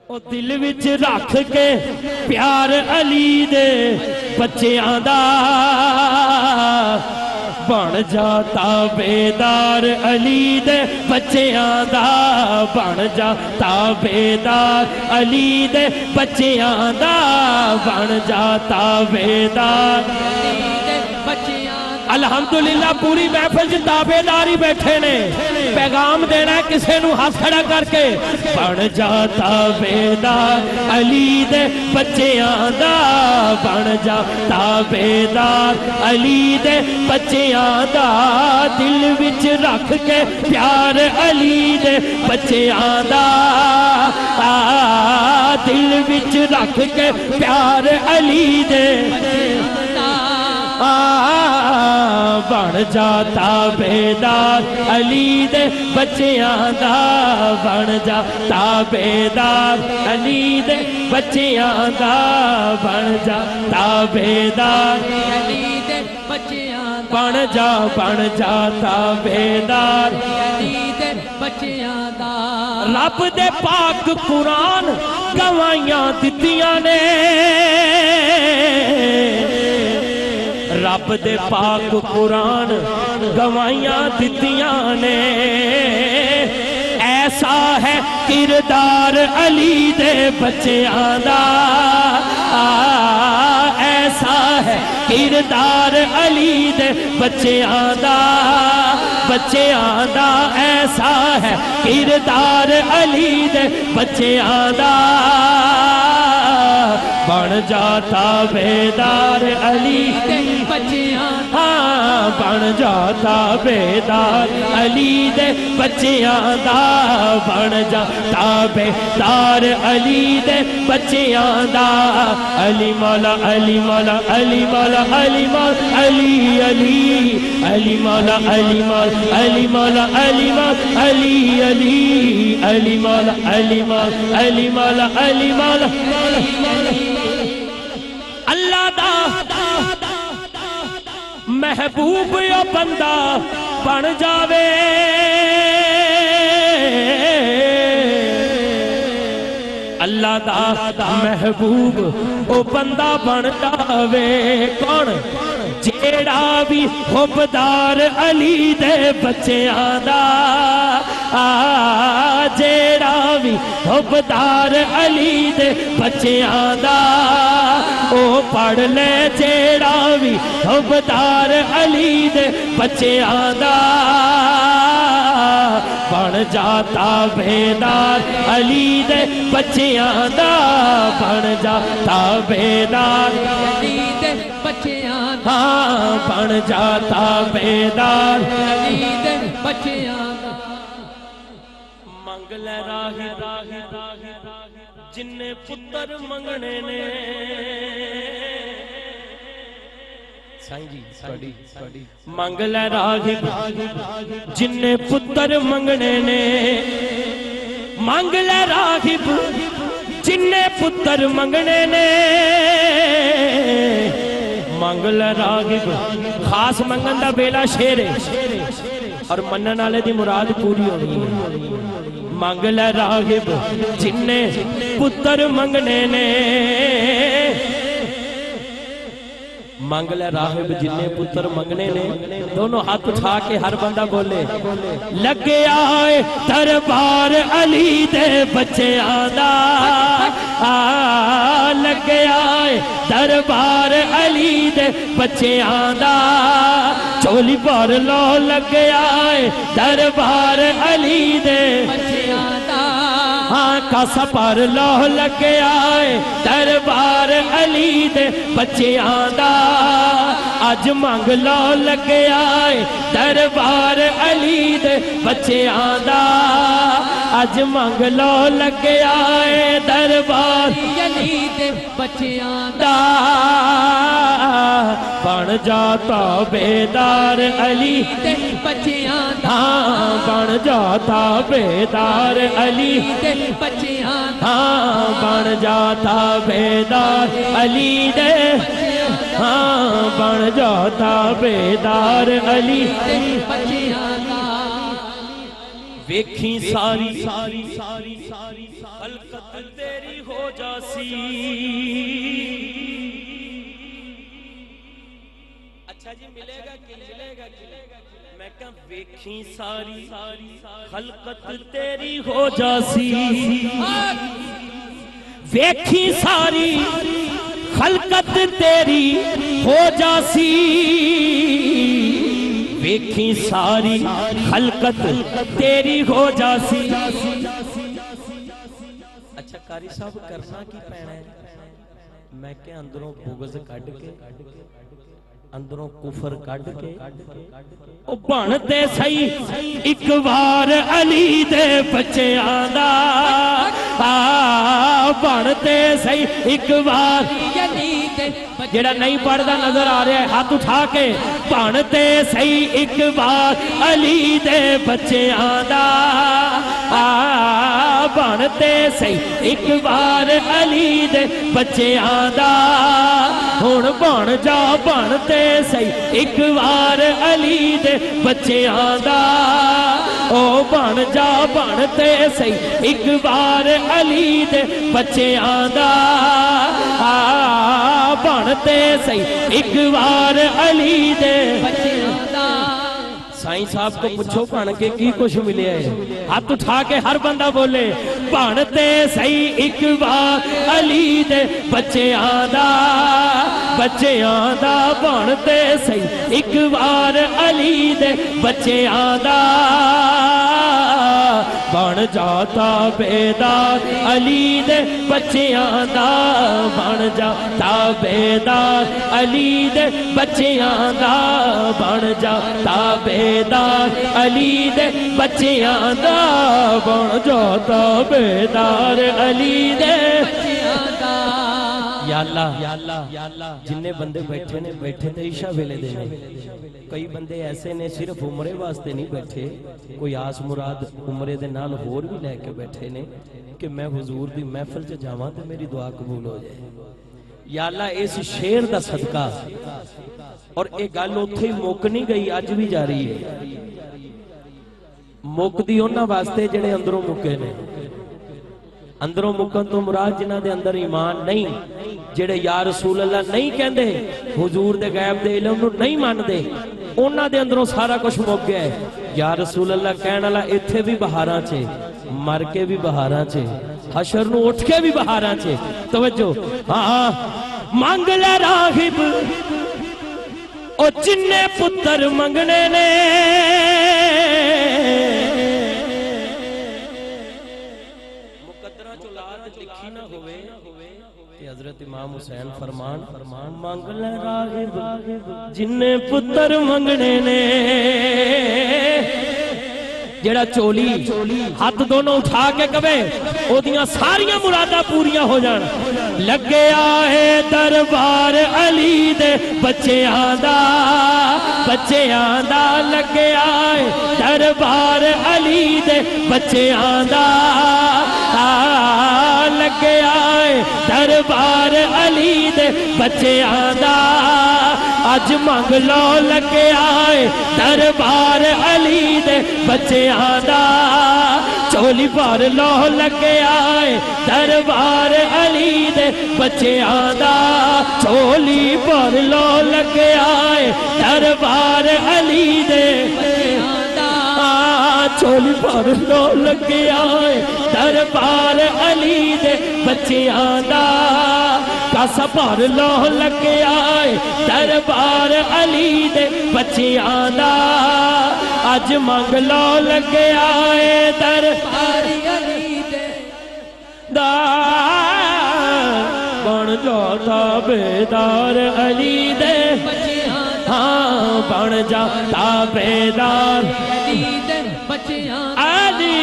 او دل وچ رکھ کے پیار علی دے بچیاں دا بن جاتا بیدار علی دے بچیاں دا بن جاتا بیدار علی دے بچیاں دا بن جاتا بیدار الحمدللہ پوری محفل سے تابعداری بیٹھے نے پیغام دینا ہے کسے نو ہاتھ کھڑا کر کے بن جاتا بیدار علی دے بچیاں دا بن جاتا بیدار علی دے بچیاں دا دل وچ رکھ کے پیار علی دے بچیاں دا دل وچ رکھ کے پیار علی دے بن جاتا بیدار علی دے بچیاں دا بن جاتا بیدار علی دے بچیاں دا بن جاتا بیدار علی دے بچیاں بن جاتا بیدار علی دے بچیاں دا رب دے پاک قرآن گوائیاں دتیاں نے رب دے پاک قرآن گوائیاں دتیاں نے ایسا ہے کردار علی دے بچیاں دا ایسا ہے کردار علی دے بچیاں دا ایسا ہے کردار علی دے بچیاں دا بن جاتا بیدار علی دے بچیاں بن جاتا بیدار علی دے بچیاں دا بن جاتا بیدار علی دے بچیاں دا علی مولا علی مولا علی مولا علی مولا علی علی علی مولا علی مولا علی مولا علی مولا علی علی علی مولا علی مولا علی مولا علی مولا اللہ دا محبوب یا بندہ بن جاوے اللہ دا محبوب او بندہ بن جاوے کون جیڑا بھی حبدار علی دے بچیاں دا جیڑا بھی حبدار علی دے بچیاں دا او پڑھ لے جیڑا بھی حبدار علی دے بچیاں دا بن جاتا بیدار علی دے بچیاں دا بن جاتا بیدار علی دے بچیاں دا بن جاتا بیدار علی دے بچیاں دا منگ لے راہی جن پتر منگنے نے منگ لے راہی جن پتر منگنے نے منگ لے راہی جن پتر منگنے نے منگ لے راہی خاص منگن دا بیلا شیر ہے اور منن والے دی مراد پوری ہونی ہے منگ لے راغب جن پتر منگنے نے منگ لے راغب جن پتر منگنے نے دونوں ہاتھ اٹھا کے ہر بندہ بولے لگے آئے دربار علی دے بچیاں دا لگے آئے دربار علی دے بچیاں دا چولی بار لو لگے آئے دربار علی دے بچیاں دا کاسا پر لو لگے آئے دربار علی دے بچیاں دا اج منگ لو لگے آئے دربار علی دے بچیاں دا اج منگ لو لگے آئے دربار علی دے بچیاں دا بن جاتا بیدار علی دے بچیاں دا بن جاتا بیدار علی دے بچیاں دا بن جاتا بیدار علی دے بن جاتا بیدار علی دے بچیاں دا ویکھی ساری خلقت تیری ہو جاسی اچھا جی ملے گا کہ ملے گا میں کہاں ویکھی ساری خلقت تیری ہو جاسی ویکھی ساری خلقت تیری ہو جاسی ویکھی ساری خلقت تیری ہو جاسی اچھا قاری صاحب کرنا کی پینا ہے میں کہ اندروں بغض کڈ کے اندروں کفر کڈ کے او بنتے سہی ایک بار علی دے بچیاں دا بنتے سہی ایک بار جڑا نہیں پڑھدا نظر آ رہا ہے ہاتھ اٹھا کے بنتے سہی ایک بار علی دے بچیاں دا بنتے سہی ایک بار علی دے بچیاں دا ہن بن جا بنتے سہی ایک بار علی دے بچیاں دا او بن جا بنتے سہی ایک بار علی دے بچیاں دا بنتے سہی ایک بار علی دے بچیاں دا سائیں صاحب کو پوچھو بن کے کی کچھ ملے ہے ہاتھ اٹھا کے ہر بندہ بولے بنتے سہی ایک بار علی دے بچیاں دا بنتے سہی ایک بار علی دے بچیاں دا بن جاتا بیدار علی دے بچیاں دا بن جاتا بیدار علی دے بچیاں دا بن جاتا بیدار علی دے بچیاں دا بن جاتا بیدار علی دے بچیاں دا یا اللہ جننے بندے بیٹھے تے عشاء ویلے دے نے کئی بندے ایسے نے صرف عمرے واسطے نہیں بیٹھے کوئی آس مراد عمرے دے نال ہور بھی لے کے بیٹھے نے کہ میں حضور دی محفل چ جاواں تے میری دعا قبول ہو جائے یا اللہ اس شیر دا صدقہ اور ایک گل اوتھے ہی مک نہیں گئی اج بھی جاری ہے مک دی انہاں واسطے جڑے اندروں مکے نے اندروں مکن تو مراد جنہ دے اندر ایمان نہیں جڑے یا رسول اللہ نہیں کہندے حضور دے غیب دے علم نو نہیں مان دے انہاں دے اندروں سارا کچھ مک گیا ہے یا رسول اللہ کہن والا ایتھے بھی بہاراں چے مر کے بھی بہاراں چے حشر نو اٹھ کے بھی بہاراں چے توجہ ہاں مانگ لے راغب او جننے پتر منگنے نے حضرت امام حسین فرمان مانگ لے راغب جننے پتر منگنے نے جڑا چولی ہاتھ دونوں اٹھا کے کبے او دیاں ساریاں مرادہ پوریاں ہو جان لگے آئے دربار علی دے بچیاں دا لگے آئے دربار علی دے بچیاں دا لگے آئے دربار علی دے بچیاں دا اج منگ لو لگے آئے دربار علی دے بچیاں دا چولی بھر لو لگے آئے دربار علی دے بچیاں دا چولی بھر لو لگے آئے دربار علی دے بچیاں دا چولی بھر لو لگے آئے دربار علی دے بچیاں دا کاسا بھر لو لگے آئے دربار علی دے بچیاں دا اج منگ لو لگے آئے دربار علی دے دا بن جاتا بیدار علی دے ہاں بن جاتا بیدار علی دے بچیاں علی